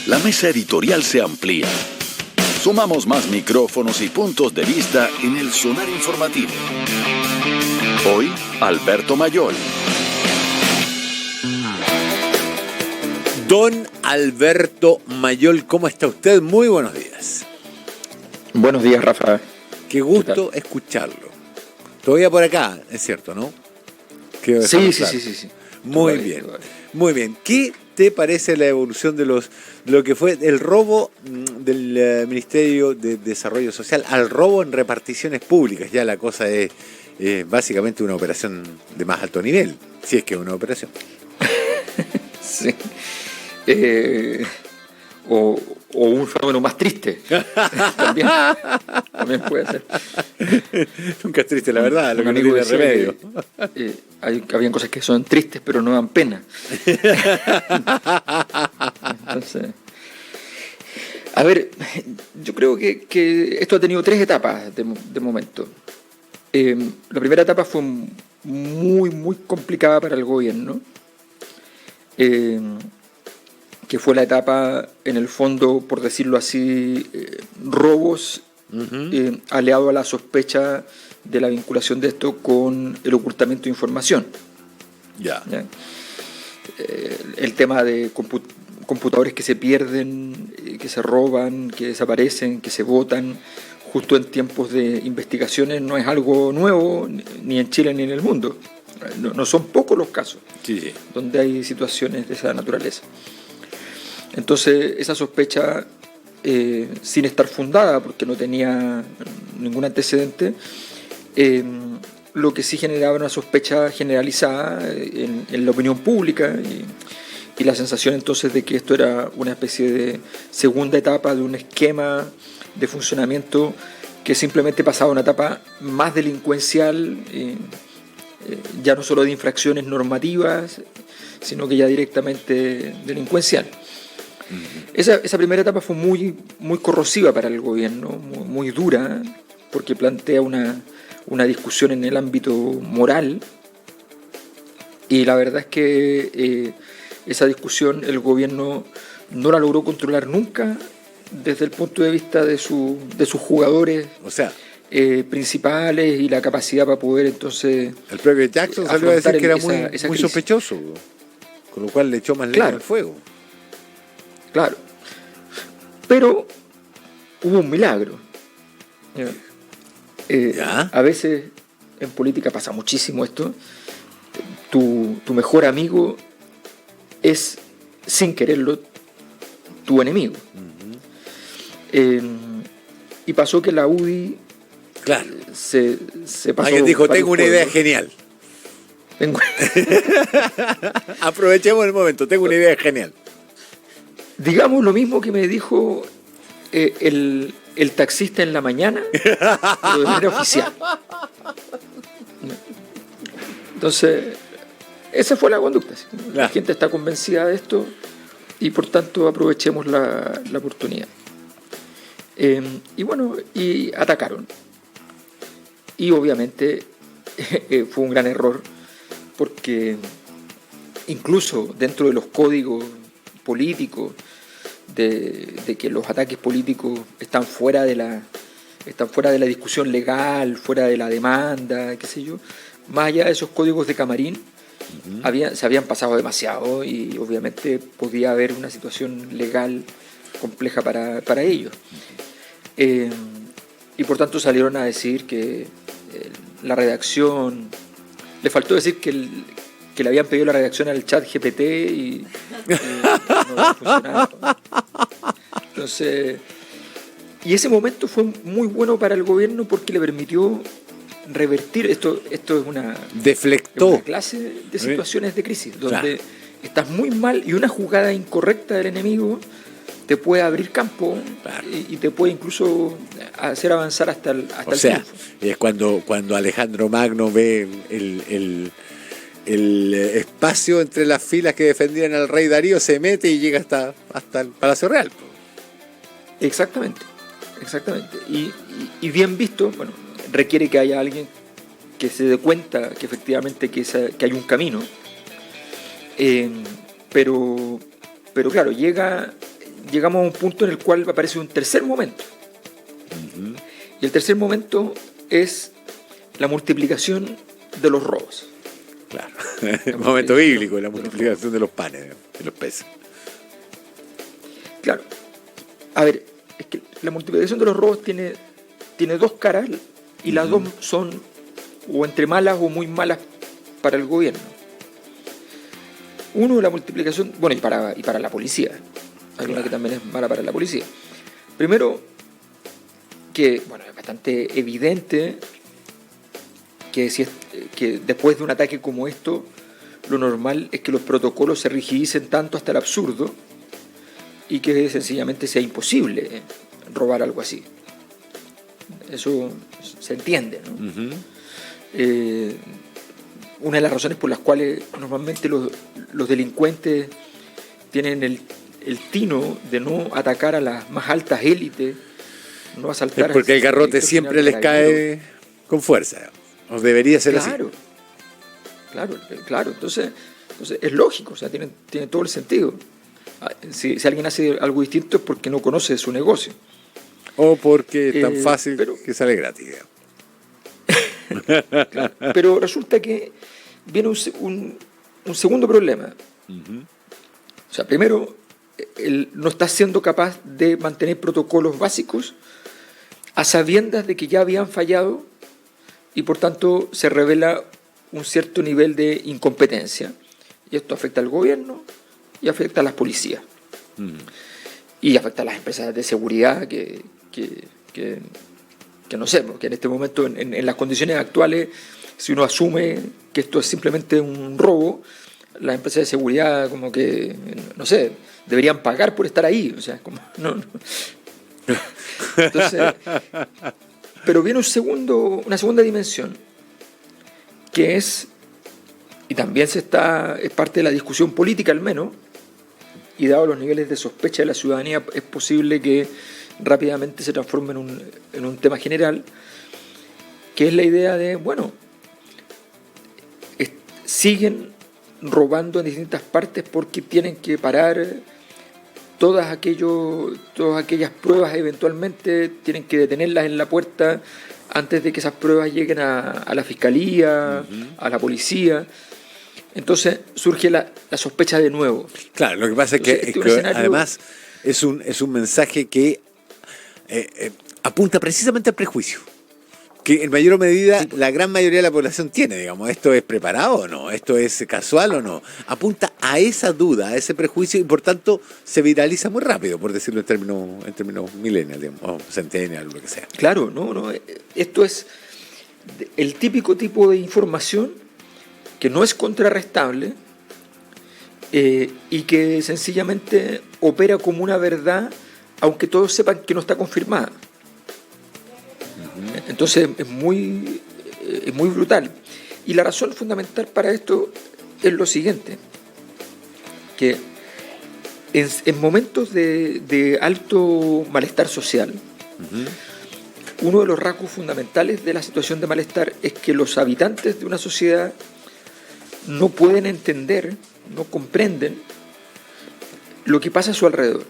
la mesa editorial se amplía. Sumamos más micrófonos y puntos de vista en el sonar informativo. Hoy, Alberto Mayol. Don Alberto Mayol, ¿cómo está usted? Muy buenos días. Buenos días, Rafa. Qué gusto escucharlo. Todavía por acá, es cierto, ¿no? Sí. Muy bien, muy bien. ¿Qué te parece la evolución de lo que fue el robo del Ministerio de Desarrollo Social al robo en reparticiones públicas? Ya la cosa es básicamente una operación de más alto nivel, si es que es una operación. Sí. O un fenómeno más triste. También puede ser. Nunca es triste, la verdad, lo que no tiene decía remedio. Habían cosas que son tristes, pero no dan pena. Entonces, a ver, yo creo que esto ha tenido 3 etapas de momento. La primera etapa fue muy complicada para el gobierno. Que fue la etapa, en el fondo, por decirlo así, robos, aliado a la sospecha de la vinculación de esto con el ocultamiento de información. ¿Ya? El tema de computadores que se pierden, que se roban, que desaparecen, que se botan, justo en tiempos de investigaciones, no es algo nuevo, ni en Chile ni en el mundo. No son pocos los casos donde hay situaciones de esa naturaleza. Entonces, esa sospecha, sin estar fundada, porque no tenía ningún antecedente, lo que sí generaba una sospecha generalizada en la opinión pública y la sensación entonces de que esto era una especie de segunda etapa de un esquema de funcionamiento que simplemente pasaba a una etapa más delincuencial, ya no solo de infracciones normativas, sino que ya directamente delincuencial. Esa primera etapa fue muy corrosiva para el gobierno, muy dura, porque plantea una discusión en el ámbito moral, y la verdad es que esa discusión el gobierno no la logró controlar nunca desde el punto de vista de sus jugadores, o sea, principales, y la capacidad para poder entonces el propio Jackson salió a decir que era muy sospechoso, con lo cual le echó más leña al fuego. Claro, pero hubo un milagro. A veces en política pasa muchísimo esto. Tu mejor amigo es, sin quererlo, tu enemigo. Y pasó que la UDI se pasó. Alguien dijo, tengo una idea genial. Aprovechemos el momento, tengo una idea genial. Digamos lo mismo que me dijo el taxista en la mañana, pero de manera oficial. Entonces, esa fue la conducta. ¿Sí? La gente está convencida de esto y por tanto aprovechemos la oportunidad. Y atacaron. Y obviamente fue un gran error, porque incluso dentro de los códigos políticos, de que los ataques políticos están fuera de la discusión legal, fuera de la demanda, qué sé yo, más allá de esos códigos de camarín, se habían pasado demasiado, y obviamente podía haber una situación legal compleja para ellos. Y por tanto salieron a decir que la redacción, le faltó decir que le habían pedido la redacción al chat GPT y no había funcionado. Entonces, y ese momento fue muy bueno para el gobierno, porque le permitió revertir esto. Es una clase de situaciones de crisis donde estás muy mal y una jugada incorrecta del enemigo te puede abrir campo y te puede incluso hacer avanzar hasta el triunfo. Es cuando Alejandro Magno ve el espacio entre las filas que defendían al rey Darío, se mete y llega hasta el Palacio Real. Exactamente. Y bien visto, requiere que haya alguien que se dé cuenta que efectivamente que hay un camino. Pero claro, llega llegamos a un punto en el cual aparece un tercer momento. Y el tercer momento es la multiplicación de los robos. Claro, el momento bíblico, la multiplicación de los panes, de los peces. Claro. A ver, es que la multiplicación de los robos tiene dos caras y las dos son o entre malas o muy malas para el gobierno. Uno, la multiplicación, bueno, y para la policía. Hay una que también es mala para la policía. Primero, que bueno, es bastante evidente que después de un ataque como esto, lo normal es que los protocolos se rigidicen tanto hasta el absurdo y que sencillamente sea imposible robar algo así. Eso se entiende, ¿no? Una de las razones por las cuales normalmente los delincuentes tienen el tino de no atacar a las más altas élites, no asaltar. Es porque el garrote siempre les cae con fuerza, o debería ser así. Claro. Entonces es lógico, o sea, tiene todo el sentido. Si alguien hace algo distinto es porque no conoce su negocio. O porque es tan fácil que sale gratis. Claro, pero resulta que viene un segundo problema. O sea, primero, él no está siendo capaz de mantener protocolos básicos a sabiendas de que ya habían fallado y por tanto se revela un cierto nivel de incompetencia. Y esto afecta al gobierno y afecta a las policías. Y afecta a las empresas de seguridad que no sé, porque en este momento, en las condiciones actuales, si uno asume que esto es simplemente un robo, las empresas de seguridad como que, no sé, deberían pagar por estar ahí, o sea, como, no. Entonces, pero viene una segunda dimensión, que es, y también es parte de la discusión política al menos, y dado los niveles de sospecha de la ciudadanía, es posible que rápidamente se transforme en un tema general, que es la idea de, bueno, siguen robando en distintas partes porque tienen que parar todas aquellas pruebas, eventualmente tienen que detenerlas en la puerta antes de que esas pruebas lleguen a la fiscalía, a la policía. Entonces surge la sospecha de nuevo. Claro, lo que pasa es que además es un mensaje que apunta precisamente al prejuicio, que en mayor medida la gran mayoría de la población tiene, digamos, ¿esto es preparado o no? ¿Esto es casual o no? Apunta a esa duda, a ese prejuicio, y por tanto se viraliza muy rápido, por decirlo en términos millennial, digamos, o centennial, lo que sea. Claro, no, esto es el típico tipo de información que no es contrarrestable y que sencillamente opera como una verdad, aunque todos sepan que no está confirmada. Entonces es muy brutal. Y la razón fundamental para esto es lo siguiente, que en momentos de alto malestar social, uno de los rasgos fundamentales de la situación de malestar es que los habitantes de una sociedad no pueden entender, no comprenden lo que pasa a su alrededor.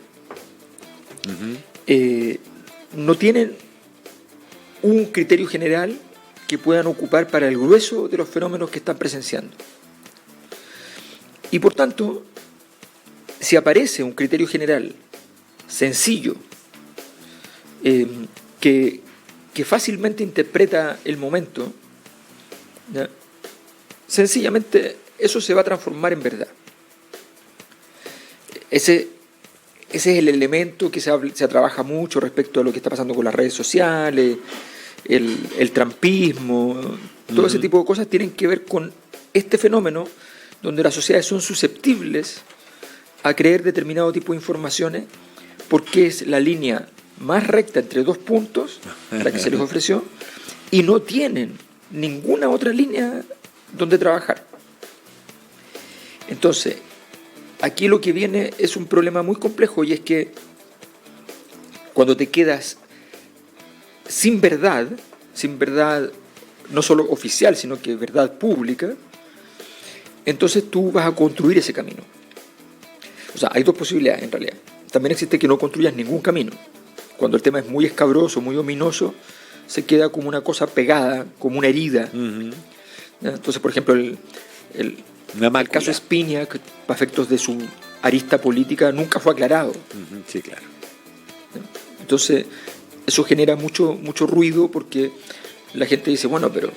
No tienen un criterio general que puedan ocupar para el grueso de los fenómenos que están presenciando. Y por tanto, si aparece un criterio general sencillo, que fácilmente interpreta el momento, ¿ya?, sencillamente eso se va a transformar en verdad. Ese es el elemento que se trabaja mucho respecto a lo que está pasando con las redes sociales, el trampismo, todo ese tipo de cosas tienen que ver con este fenómeno donde las sociedades son susceptibles a creer determinado tipo de informaciones porque es la línea más recta entre dos puntos, la que se les ofreció, y no tienen ninguna otra línea donde trabajar. Entonces, aquí lo que viene es un problema muy complejo, y es que cuando te quedas sin verdad no solo oficial, sino que verdad pública, entonces tú vas a construir ese camino. O sea, hay dos posibilidades en realidad. También existe que no construyas ningún camino. Cuando el tema es muy escabroso, muy ominoso, se queda como una cosa pegada, como una herida. ¿Ya? Entonces, por ejemplo, el caso Espinia, que para efectos de su arista política, nunca fue aclarado. Sí, claro. ¿Ya? Entonces, eso genera mucho ruido porque la gente dice, bueno, pero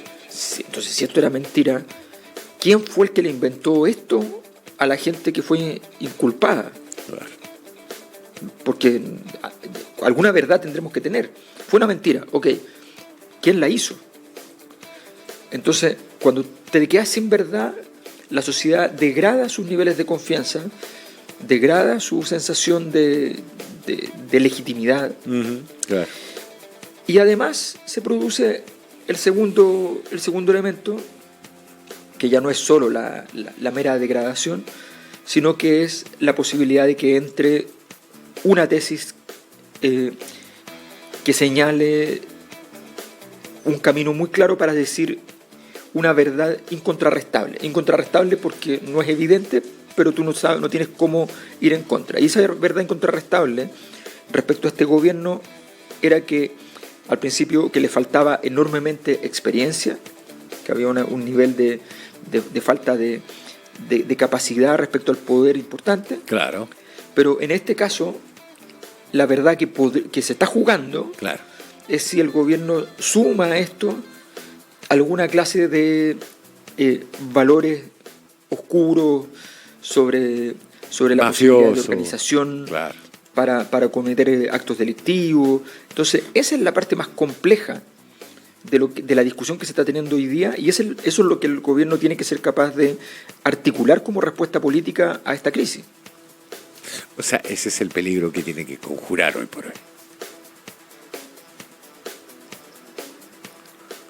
entonces si esto era mentira, ¿quién fue el que le inventó esto a la gente que fue inculpada? Claro. Porque alguna verdad tendremos que tener. Fue una mentira, ok. ¿Quién la hizo? Entonces, cuando te quedas sin verdad, la sociedad degrada sus niveles de confianza, degrada su sensación de legitimidad. Claro. Y además se produce el segundo elemento, que ya no es solo la mera degradación, sino que es la posibilidad de que entre una tesis que señale un camino muy claro para decir una verdad incontrarrestable. Incontrarrestable porque no es evidente, pero tú no sabes, no tienes cómo ir en contra. Y esa verdad incontrarrestable respecto a este gobierno era que al principio que le faltaba enormemente experiencia, que había un nivel de falta de capacidad respecto al poder importante. Claro. Pero en este caso, la verdad que se está jugando, claro, es si el gobierno suma a esto alguna clase de valores oscuros sobre la posibilidad de organización, claro, para cometer actos delictivos. Entonces, esa es la parte más compleja de la discusión que se está teniendo hoy día, y eso es lo que el gobierno tiene que ser capaz de articular como respuesta política a esta crisis. O sea, ese es el peligro que tiene que conjurar hoy por hoy.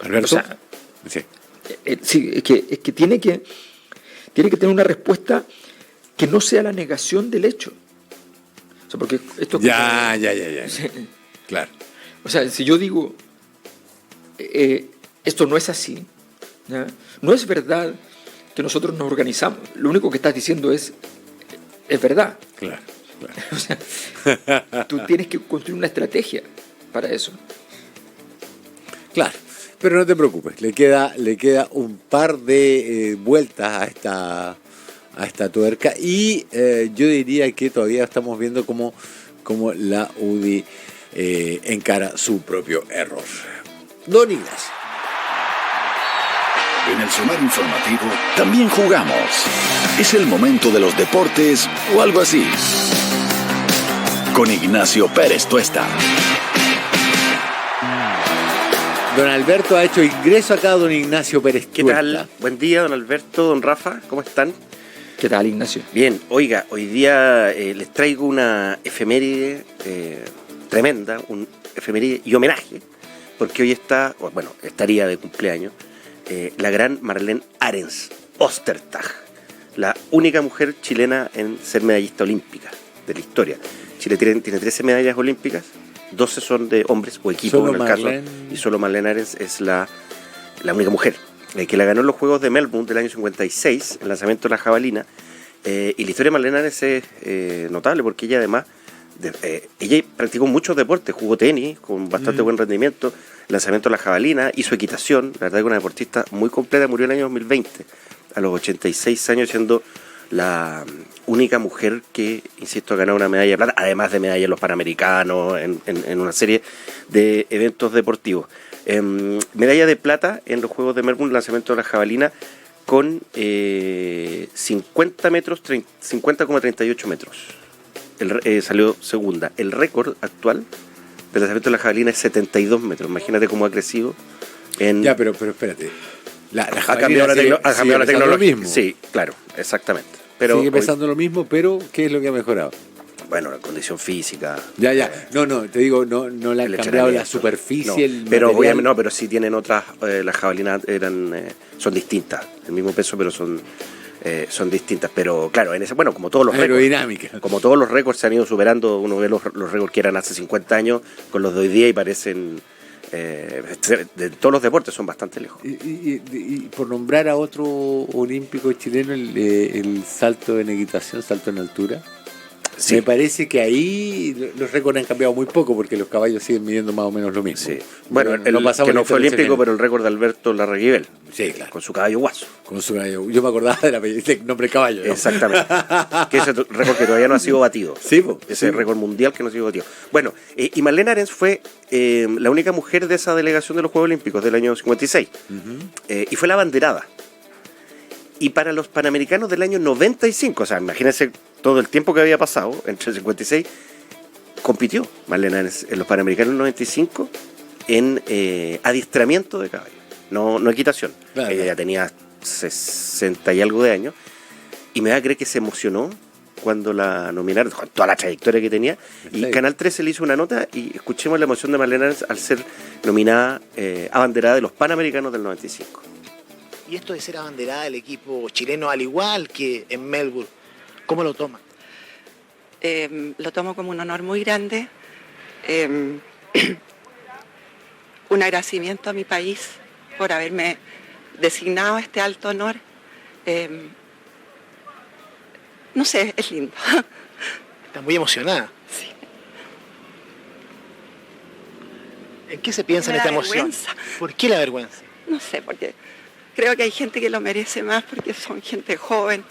Alberto. O sea, sí. Sí, es que tiene que tener una respuesta que no sea la negación del hecho. O sea, porque esto Ya. Sí. Claro. O sea, si yo digo esto no es así, ¿ya? No es verdad que nosotros nos organizamos. Lo único que estás diciendo es verdad. Claro. O sea, tú tienes que construir una estrategia para eso. Claro. Pero no te preocupes, le queda un par de vueltas a esta tuerca, y yo diría que todavía estamos viendo cómo la UDI encara su propio error. Don Ignacio. En el Sonar Informativo también jugamos. Es el momento de los deportes o algo así. Con Ignacio Pérez Tuesta. Don Alberto ha hecho ingreso acá, don Ignacio Pérez Tuesta. ¿Qué tal? Buen día, don Alberto, don Rafa, ¿cómo están? ¿Qué tal, Ignacio? Bien, oiga, hoy día les traigo una efeméride tremenda, un efeméride y homenaje, porque hoy estaría de cumpleaños, la gran Marlene Arens Ostertag, la única mujer chilena en ser medallista olímpica de la historia. Chile tiene 13 medallas olímpicas, 12 son de hombres o equipos solo en el caso, y solo Marlene Arens es la única mujer que la ganó en los Juegos de Melbourne del año 56, el lanzamiento de la jabalina. Y la historia de Marlene Arens es notable porque ella además ella practicó muchos deportes, jugó tenis con bastante buen rendimiento, lanzamiento de la jabalina, hizo equitación. La verdad que una deportista muy completa. Murió en el año 2020 a los 86 años, siendo la única mujer que, insisto, ha ganado una medalla de plata, además de medallas en los Panamericanos, en una serie de eventos deportivos. Medalla de plata en los Juegos de Melbourne, lanzamiento de la jabalina, con 50,38 metros. Salió segunda. El récord actual del lanzamiento de la jabalina es 72 metros. Imagínate cómo ha crecido. Ya, pero espérate. Ha cambiado la tecnología. Lo mismo. Sí, claro, exactamente. Pero sigue pesando lo mismo, pero ¿qué es lo que ha mejorado? Bueno, la condición física. Ya. No, te digo, no le han cambiado la superficie, no, pero obviamente no, pero sí tienen otras, las jabalinas son distintas, el mismo peso, pero son distintas. Pero claro, como todos los aerodinámica. Como todos los récords se han ido superando. Uno ve los récords que eran hace 50 años con los de hoy día y parecen de todos los deportes son bastante lejos. Y por nombrar a otro olímpico chileno, el salto en equitación, salto en altura. Sí. Me parece que ahí los récords han cambiado muy poco porque los caballos siguen midiendo más o menos lo mismo. Sí. Bueno, que no fue olímpico, pero el récord de Alberto Larraguibel. Sí, claro. Con su caballo Guaso. Con su caballo. Yo me acordaba del nombre caballo, ¿no? Exactamente. Que ese récord que todavía no ha sido batido. Sí, po. Ese récord mundial que no ha sido batido. Bueno, y Marlene Arens fue la única mujer de esa delegación de los Juegos Olímpicos del año 56. Y fue la abanderada. Y para los Panamericanos del año 95, o sea, imagínense todo el tiempo que había pasado entre el 56, compitió Marlene Arens en los Panamericanos del 95 en adiestramiento de caballo, no equitación. Claro. Ella ya tenía 60 y algo de años, y me da a creer que se emocionó cuando la nominaron, con toda la trayectoria que tenía, y Sí. Canal 13 le hizo una nota, y escuchemos la emoción de Marlene Arens al ser nominada abanderada de los Panamericanos del 95. Y esto de ser abanderada del equipo chileno, al igual que en Melbourne, ¿cómo lo toma? Lo tomo como un honor muy grande, un agradecimiento a mi país por haberme designado a este alto honor. No sé, es lindo. Está muy emocionada. Sí. ¿En qué se piensa en Me esta da emoción? vergüenza. ¿Por qué la vergüenza? No sé, porque creo que hay gente que lo merece más porque son gente joven.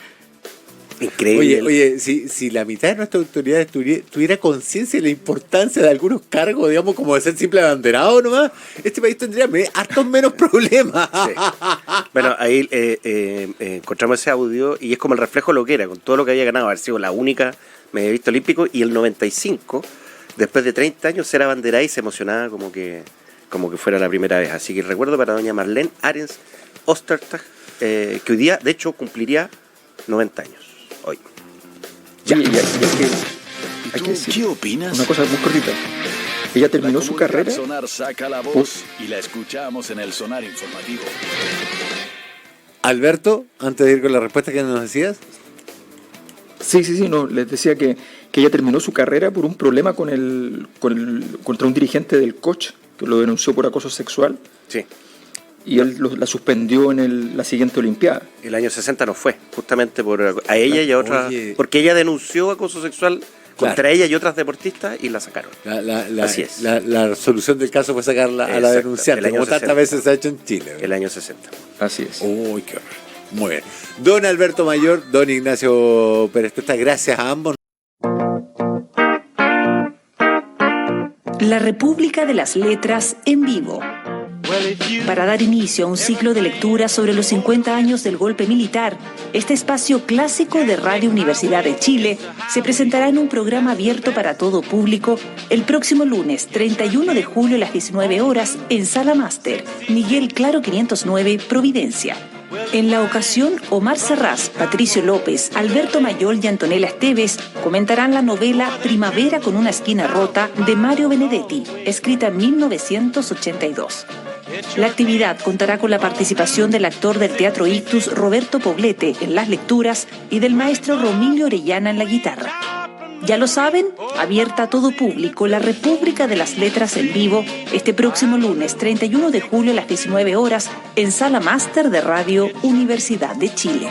Increíble. Oye, si la mitad de nuestras autoridades tuviera conciencia de la importancia de algunos cargos, digamos, como de ser simple abanderado nomás, este país tendría hartos menos problemas. Sí. Bueno, ahí encontramos ese audio y es como el reflejo de lo que era, con todo lo que había ganado, haber sido la única medallista olímpico, y el 95, después de 30 años, ser abanderada y se emocionaba como que fuera la primera vez. Así que recuerdo para doña Marlene Arens Ostertag, que hoy día, de hecho, cumpliría 90 años. Hoy. Ya. Hay ¿Tú que decir qué opinas? una cosa muy cortita. Ella terminó su carrera. Sonar saca la voz y la escuchamos en el Sonar Informativo. Alberto, antes de ir con la respuesta que nos decías. Sí, no, les decía que ella terminó su carrera por un problema contra un dirigente del Koch, que lo denunció por acoso sexual, Sí. y él la suspendió en la siguiente Olimpiada. El año 60 no fue, justamente a ella y a otras, Oye. porque ella denunció acoso sexual contra ella y otras deportistas y la sacaron. Así es. La solución del caso fue sacarla a la Exacto, denunciante, el año como tantas 60. veces se ha hecho en Chile. El año 60. Así es. Uy, qué horror. Muy bien. Don Alberto Mayor, don Ignacio Pérez Tuesta, gracias a ambos. La República de las Letras en vivo. Para dar inicio a un ciclo de lectura sobre los 50 años del golpe militar, este espacio clásico de Radio Universidad de Chile se presentará en un programa abierto para todo público el próximo lunes 31 de julio a las 19 horas en Sala Máster, Miguel Claro 509, Providencia. En la ocasión, Omar Serrás, Patricio López, Alberto Mayol y Antonella Esteves comentarán la novela Primavera con una esquina rota de Mario Benedetti, escrita en 1982. La actividad contará con la participación del actor del Teatro Ictus Roberto Poblete en las lecturas y del maestro Romilio Orellana en la guitarra. Ya lo saben, abierta a todo público la República de las Letras en vivo este próximo lunes 31 de julio a las 19 horas en Sala Máster de Radio Universidad de Chile.